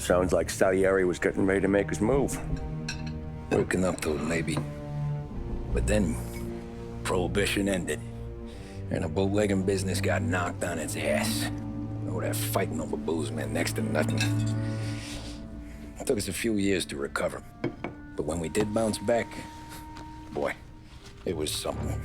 Sounds like Salieri was getting ready to make his move. Working up to it, maybe. But then, Prohibition ended, and the bootlegging business got knocked on its ass. Oh, that fighting over booze meant next to nothing. It took us a few years to recover. But when we did bounce back, boy, it was something.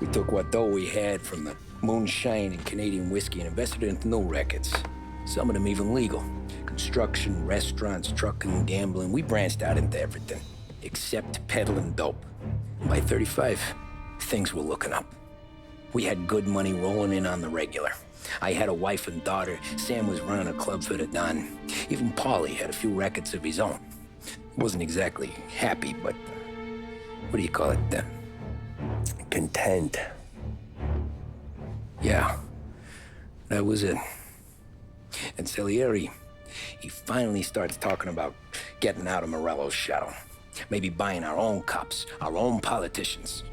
We took what dough we had from the moonshine and Canadian whiskey and invested it into new rackets. Some of them even legal. Construction, restaurants, trucking, gambling. We branched out into everything, except peddling dope. By 35, things were looking up. We had good money rolling in on the regular. I had a wife and daughter. Sam was running a club for the Don. Even Paulie had a few rackets of his own. He wasn't exactly happy, but what do you call it? Content. Yeah, that was it. And Salieri, he finally starts talking about getting out of Morello's shadow. Maybe buying our own cops, our own politicians.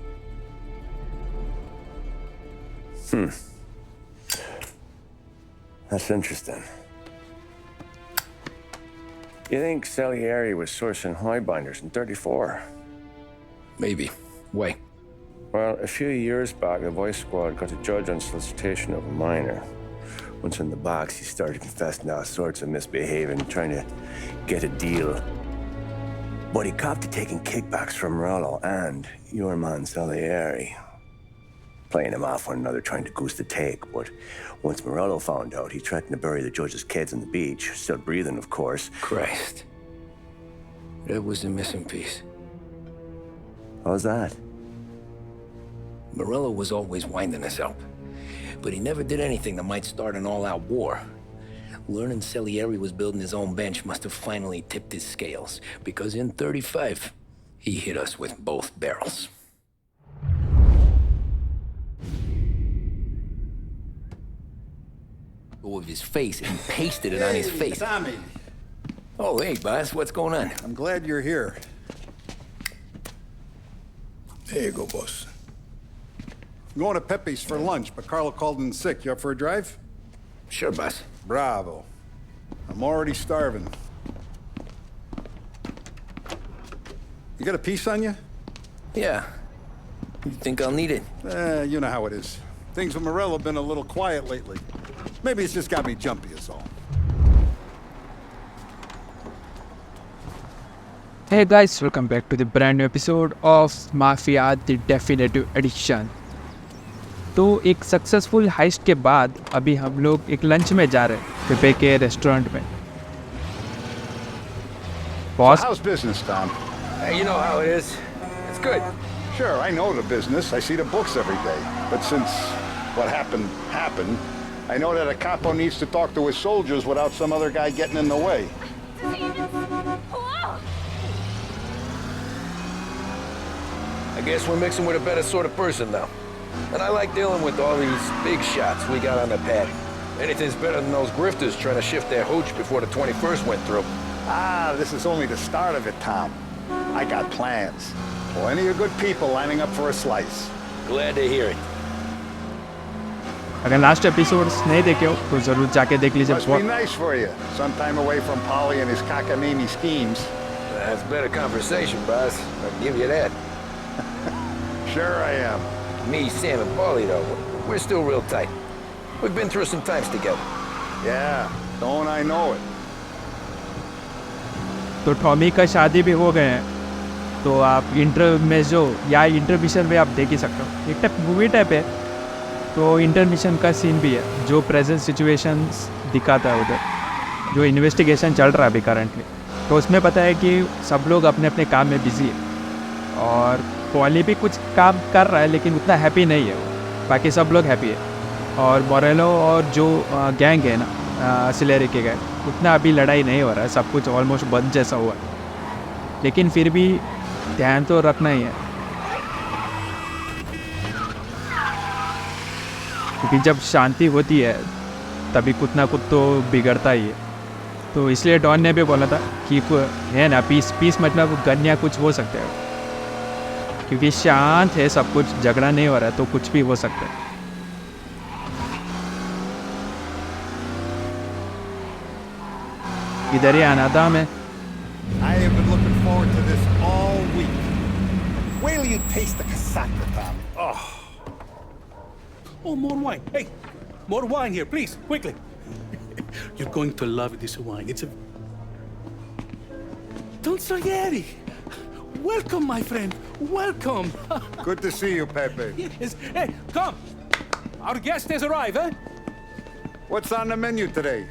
That's interesting. You think Salieri was sourcing highbinders in 34? Maybe. Why? Well, a few years back, the Vice Squad got a judge on solicitation of a minor. Once in the box, he started confessing all sorts of misbehaving, trying to get a deal. But he copped to taking kickbacks from Morello and your man Salieri. Playing them off one another, trying to goose the take. But once Morello found out, he threatened to bury the judge's kids on the beach. Still breathing, of course. Christ. That was the missing piece. How's that? Morello was always winding us up. But he never did anything that might start an all-out war. Learning Salieri was building his own bench must have finally tipped his scales. Because in 35, he hit us with both barrels. Of his face and pasted it on his face. Tommy. Oh, hey, boss, what's going on? I'm glad you're here. There you go, boss. I'm going to Pepe's for lunch, but Carlo called in sick. You up for a drive? Sure, boss. Bravo. I'm already starving. You got a piece on you? Yeah. You think I'll need it? You know how it is. Things with Morello have been a little quiet lately. Maybe it's just got me jumpy, is all. Hey guys, welcome back to the brand new episode of Mafia the Definitive Edition. तो एक successful heist के बाद अभी हम लोग एक lunch में जा रहे हैं पेपे के रेस्टोरेंट में. Boss? So how's business, Tom? Hey, you know how it is. It's good. Sure, I know the business. I see the books every day. But since what happened, I know that a capo needs to talk to his soldiers without some other guy getting in the way. I guess we're mixing with a better sort of person now. And I like dealing with all these big shots we got on the pad. Anything's better than those grifters trying to shift their hooch before the 21st went through. This is only the start of it, Tom. I got plans. Plenty of good people lining up for a slice. Glad to hear it. अगर last episodes नहीं देखे हो तो ज़रूर जाके देख लीजिए. Must be nice for you. Some time away from Polly and his cockamamie schemes. That's better conversation, boss. I'll give you that. Sure I am. Me, Sam, and Paulie, though, we're still real tight. We've been through some times together. Yeah, don't I know it. तो Tommy का शादी भी हो गए हैं, तो आप inter में जो या इंटरमिशन में आप देख ही सकते हो. एक टाइप मूवी टाइप है, तो इंटरमिशन का सीन भी है जो प्रेजेंट सिचुएशंस दिखाता है उधर, जो इन्वेस्टिगेशन चल रहा है अभी करंटली. तो उसमें पता है कि सब लोग अपने अपने काम में बिजी है और पॉली भी कुछ काम कर रहा है लेकिन उतना हैप्पी नहीं है वो. बाकी सब लोग हैप्पी है. और मोरेलो और जो गैंग है ना, सिलेरी के गैंग, उतना अभी लड़ाई नहीं हो रहा है. सब कुछ ऑलमोस्ट बंद जैसा हुआ है, लेकिन फिर भी ध्यान तो रखना ही है, क्योंकि जब शांति होती है तभी कुछ ना कुछ तो बिगड़ता ही है. तो इसलिए डॉन ने भी बोला था कि है ना, पीस मतलब गन या कुछ हो सकता है, क्योंकि शांत है सब कुछ, झगड़ा नहीं हो रहा है तो कुछ भी हो सकता है. इधर ही आना था हमें. I have been looking forward to this all week. Wait till you taste the casaca, Tom. Oh, more wine. Hey, more wine here, please, quickly. You're going to love this wine. It's a... Don Salieri. Welcome, my friend. Welcome. Good to see you, Pepe. Yes. Hey, come. Our guest has arrived, eh? What's on the menu today?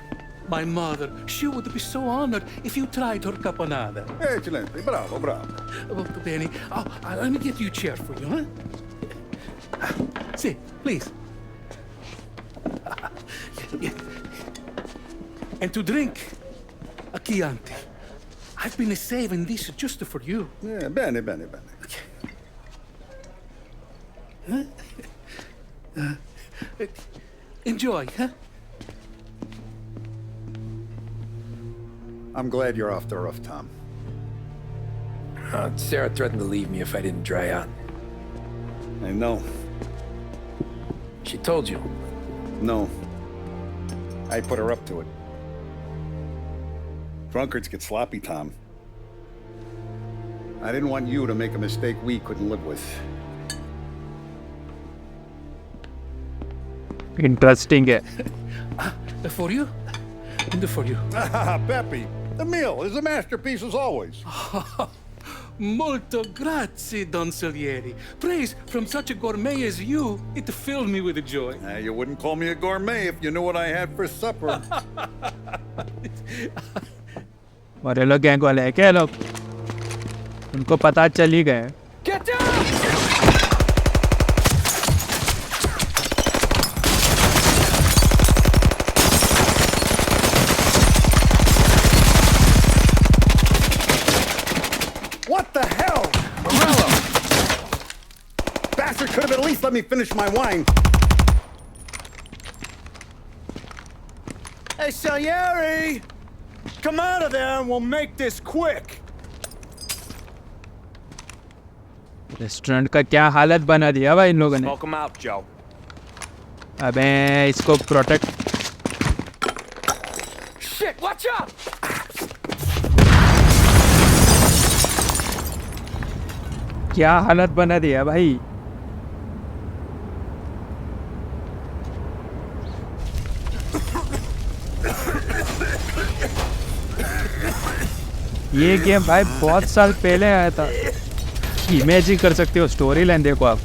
My mother, she would be so honored if you tried her caponata. Excelente, bravo, bravo. Molto bene. Oh, let me get you a chair for you, huh? Sit, please. Yeah. And to drink, a Chianti. I've been saving this just for you. Yeah, bene, bene, bene. Enjoy, huh? I'm glad you're off the roof, Tom. Sarah threatened to leave me if I didn't dry out. I know. She told you. No. I put her up to it. Drunkards get sloppy, Tom. I didn't want you to make a mistake we couldn't live with. Interesting है. For you? And for you. Pepe, the meal is a masterpiece as always. Molto grazie, Don Salieri. Praise from such a gourmet as you, it filled me with joy. You wouldn't call me a gourmet if you knew what I had for supper. Morello gang वाले हैं क्या लोग? उनको पता चल ही गए. Get down! What the hell? Morello! Bastard could have at least let me finish my wine. Hey, Salieri! Come out of there and we'll make this quick. Restaurant का क्या हालत बना दिया भाई इन लोगों ने. Smoke 'em out, Joe. अबे इसको प्रोटेक्ट. Shit, watch out! क्या हालत बना दिया भाई. ये गेम भाई बहुत साल पहले आया था. इमेजिन कर सकते हो. स्टोरी लाइन देखो आप.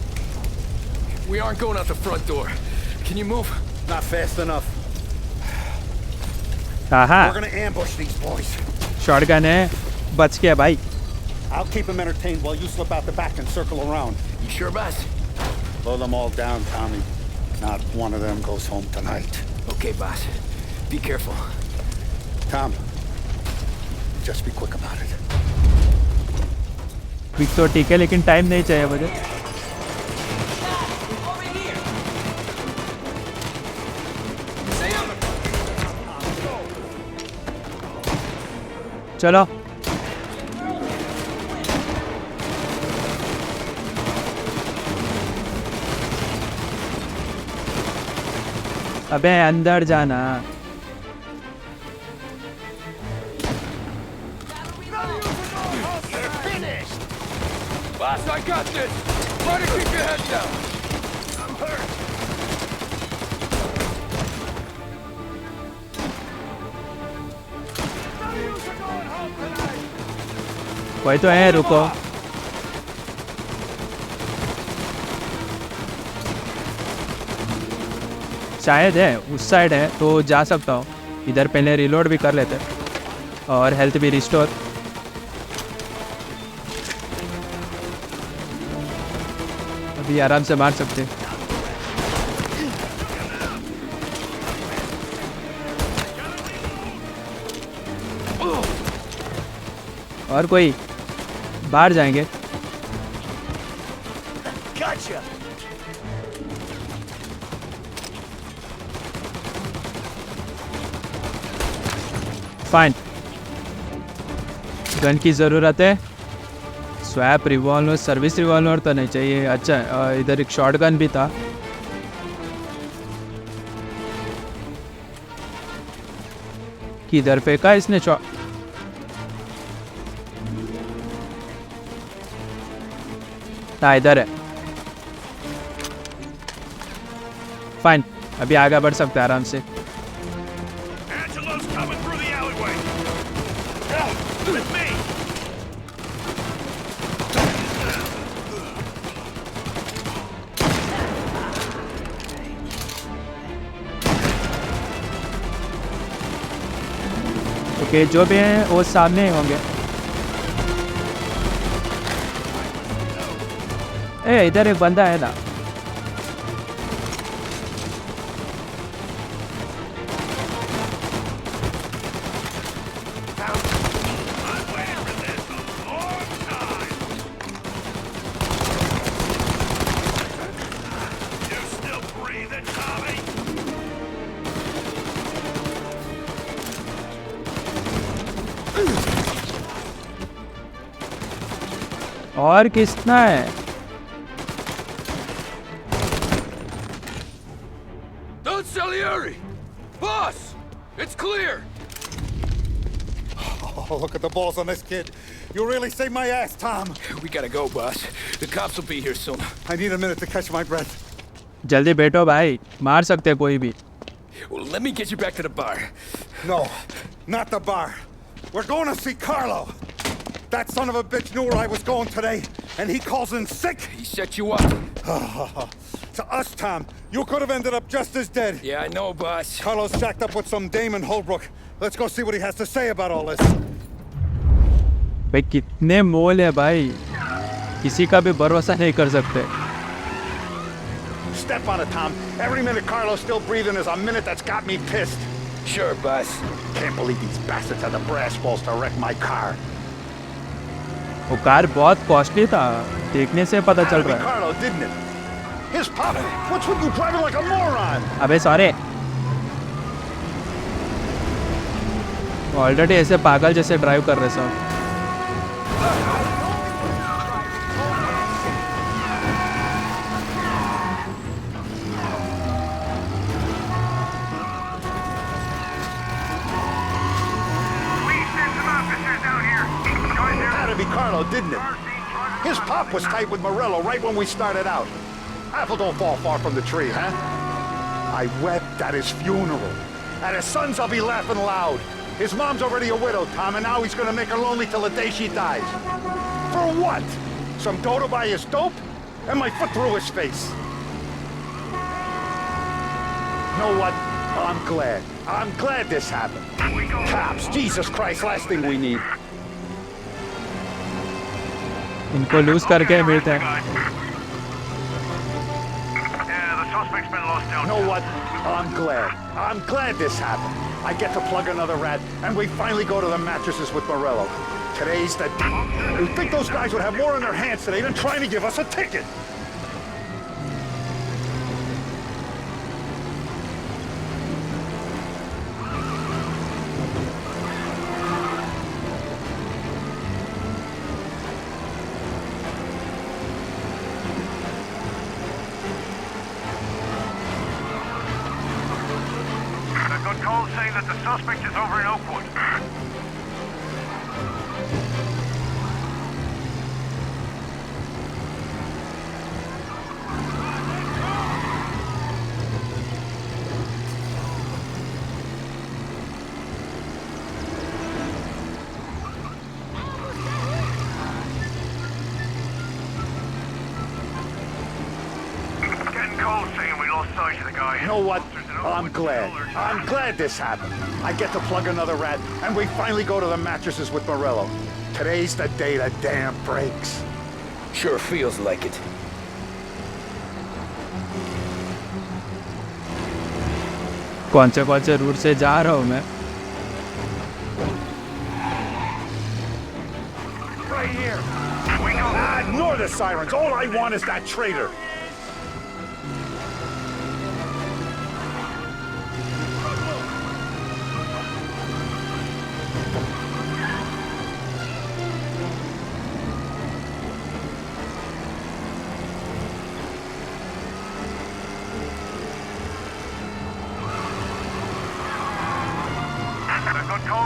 We aren't going out the front door. Can you move? Not fast enough. हाँ We're gonna ambush these boys. Shotgun है. बच गया भाई. I'll keep them entertained while you slip out the back and circle around. You sure, boss? Blow them all down, Tommy. Not one of them goes home tonight. Okay, boss. Be careful. Tom, just be quick about it. Quick तो ठीक है लेकिन time नहीं चाहिए मुझे. चलो अबे अंदर जाना. Boss, I got this! Try to keep your head down! I'm hurt! कोई तो है. रुको. शायद है उस साइड है तो जा सकता हूँ. इधर पहले रिलोड भी कर लेते और हेल्थ भी रिस्टोर. अभी आराम से मार सकते. और कोई बाहर जाएंगे. Gotcha! फाइन. गन की ज़रूरत है. स्वैप रिवॉल्वर सर्विस रिवॉल्वर तो नहीं चाहिए. अच्छा इधर एक शॉटगन भी था. किधर फेंका इसने हाँ इधर है। फाइन, अभी आगे बढ़ सकते हैं आराम से। ओके, जो भी हैं वो सामने ही होंगे। इधर एक बंदा है ना। और कितना है? Don't Salieri! Boss! It's clear! Oh, look at the balls on this kid. You really saved my ass, Tom. We gotta go, boss. The cops will be here soon. I need a minute to catch my breath. जल्दी बैठो भाई, मार सकते हैं कोई भी। Well, let me get you back to the bar. No, not the bar. We're going to see Carlo. That son of a bitch knew where I was going today, and he calls in sick. He set you up. To us, Tom, you could have ended up just as dead. Yeah, I know, boss. Carlo's jacked up with some dame in Holbrook. Let's go see what he has to say about all this. भाई कितने मोल है भाई, किसी का भी भरोसा नहीं कर सकते। Step on it, Tom. Every minute Carlo's still breathing is a minute that's got me pissed. Sure, boss. Can't believe these bastards had the brass balls to wreck my car. वो कार बहुत costly था, देखने से पता चल रहा है। Carlo, didn't it? His pop. What's with you driving like a moron? अबे सॉरी, ऑलरेडी ऐसे पागल जैसे ड्राइव कर रहे सब। Had to be Carlo, didn't it? His pop was tight with Morello right when we started out. Apple don't fall far from the tree, huh? I wept at his funeral. At his son's, I'll be laughing loud. His mom's already a widow, Tom, and now he's gonna make her lonely till the day she dies. For what? Some dough to buy his dope? And my foot through his face. You know what? I'm glad. I'm glad this happened. Cops, Jesus Christ, last thing we need. इनको loose करके मिलते हैं। You know what? I'm glad. I'm glad this happened. I get to plug another rat, and we finally go to the mattresses with Morello. Today's the... You think those guys would have more in their hands today than trying to give us a ticket? Call saying that the suspect is over in Oakwood. Getting calls saying we lost sight of the guy. You know what? I'm glad. I'm glad this happened. I get to plug another rat, and we finally go to the mattresses with Morello. Today's the day the dam breaks. Sure feels like it. कौन से root से जा रहा हूँ मैं? Right here. Ignore the sirens. All I want is that traitor.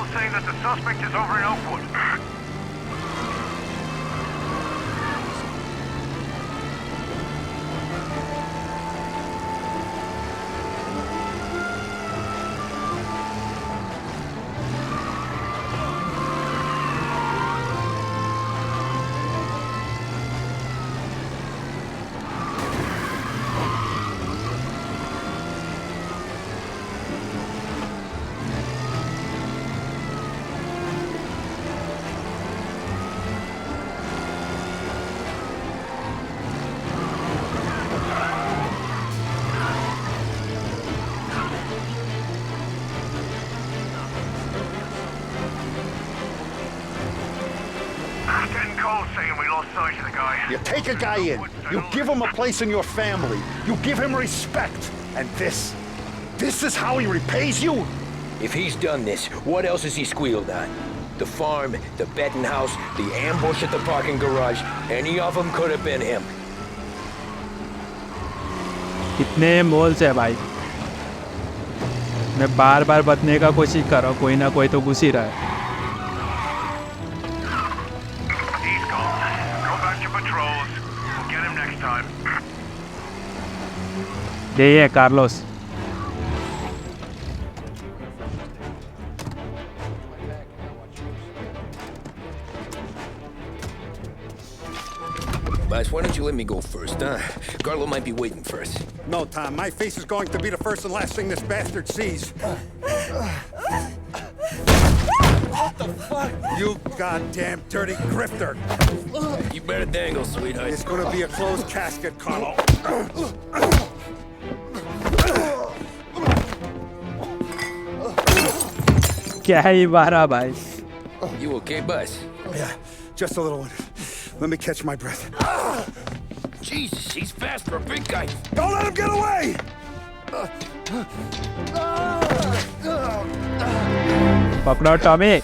call saying that the suspect is over in Oakwood. Getting calls saying we lost sight of the guy. You take a guy in, you give him a place in your family, you give him respect, and this is how he repays you? If he's done this, what else has he squealed on? The farm, the betting house, the ambush at the parking garage, any of them could have been him. कितने moles है भाई, मैं बार बार बतने का कोशिश कर रहा हूँ, कोई ना कोई तो घुस ही रहा है. He's gone. Go back to patrols. We'll get him next time. यही है Carlos. Boss, why don't you let me go first, huh? Carlo might be waiting for us. No, Tom, my face is going to be the first and last thing this bastard sees. What the fuck? You goddamn dirty grifter. You better dangle, sweetheart. It's gonna be a closed casket, Carlo. क्या ही बारह भाई. You okay, boss? Yeah, just a little one. Let me catch my breath. Jesus, he's fast for a big guy. Don't let him get away! पकड़ो Tommy.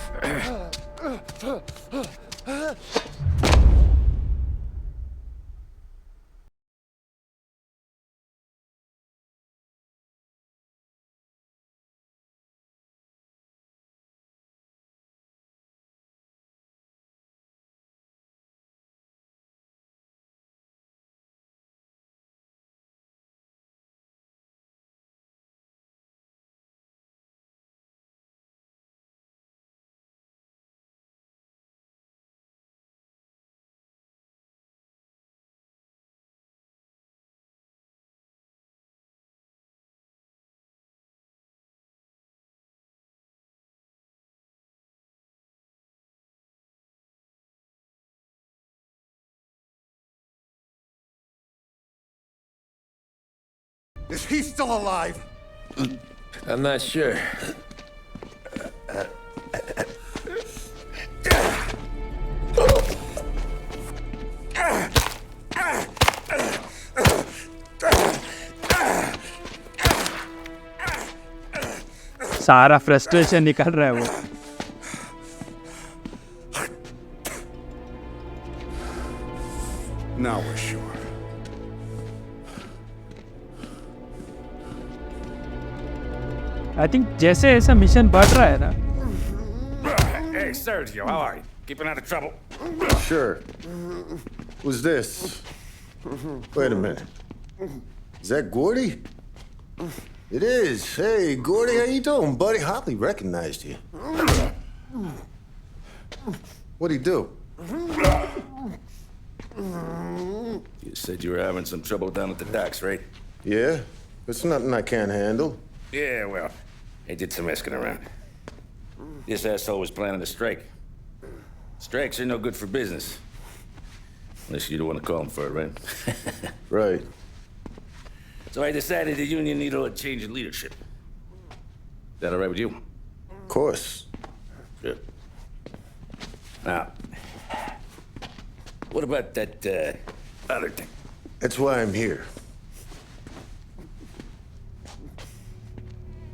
Is he still alive? I'm not sure. सारा frustration निकल रहा है वो. Now we're sure. I think जैसे ऐसा mission बढ़ रहा है ना. Hey, Sergio, how are you? Keeping out of trouble? Sure. Who's this? Wait a minute. Is that Gordy? It is. Hey, Gordy, how you doing, buddy? Hardly recognized you. What'd he do? You said you were having some trouble down at the docks, right? Yeah? It's nothing I can't handle. Yeah, well, I did some asking around. This asshole was planning a strike. Strikes are no good for business. Unless you don't want to call him for it, right? Right. So I decided the union needed a change in leadership. That all right with you? Of course. Good. Now, what about that, other thing? That's why I'm here.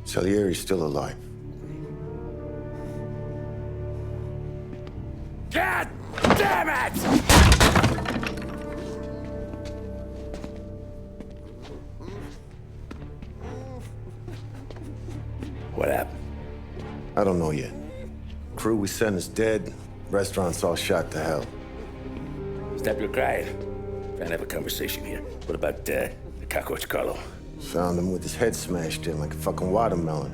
Salieri's still alive. God damn it! What happened? I don't know yet. crew we sent is dead. Restaurant's all shot to hell. Stop your crying. Trying to have a conversation here. What about the cockroach Carlo? Found him with his head smashed in like a fucking watermelon.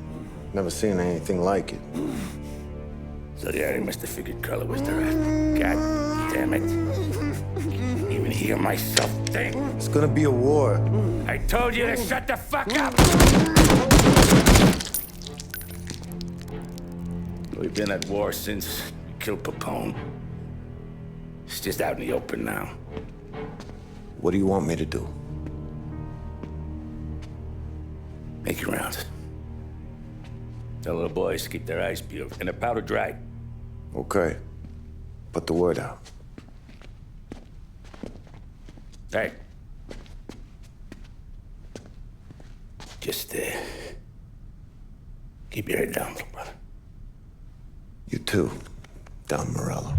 Never seen anything like it. Salieri must have figured Carlo was the rat. God damn it. Can't even hear myself think. It's gonna be a war. I told you to shut the fuck up! We've been at war since we killed Capone. It's just out in the open now. What do you want me to do? Make your rounds. Tell little boys to keep their eyes peeled and their powder dry. Okay. Put the word out. Hey. Just, keep your head down, little brother. You too, Don Morello.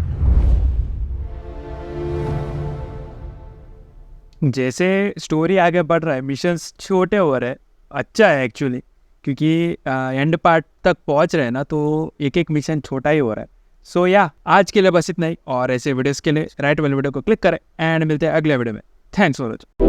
जैसे story आगे बढ़ रहा है, missions छोटे हो रहे हैं, अच्छा है एक्चुअली, क्योंकि एंड पार्ट तक पहुंच रहे हैं ना, तो एक एक मिशन छोटा ही हो रहा है. सो या आज के लिए बस इतना ही, और ऐसे वीडियोस के लिए राइट वाले वीडियो को क्लिक करें एंड मिलते हैं अगले वीडियो में. Thanks for watching.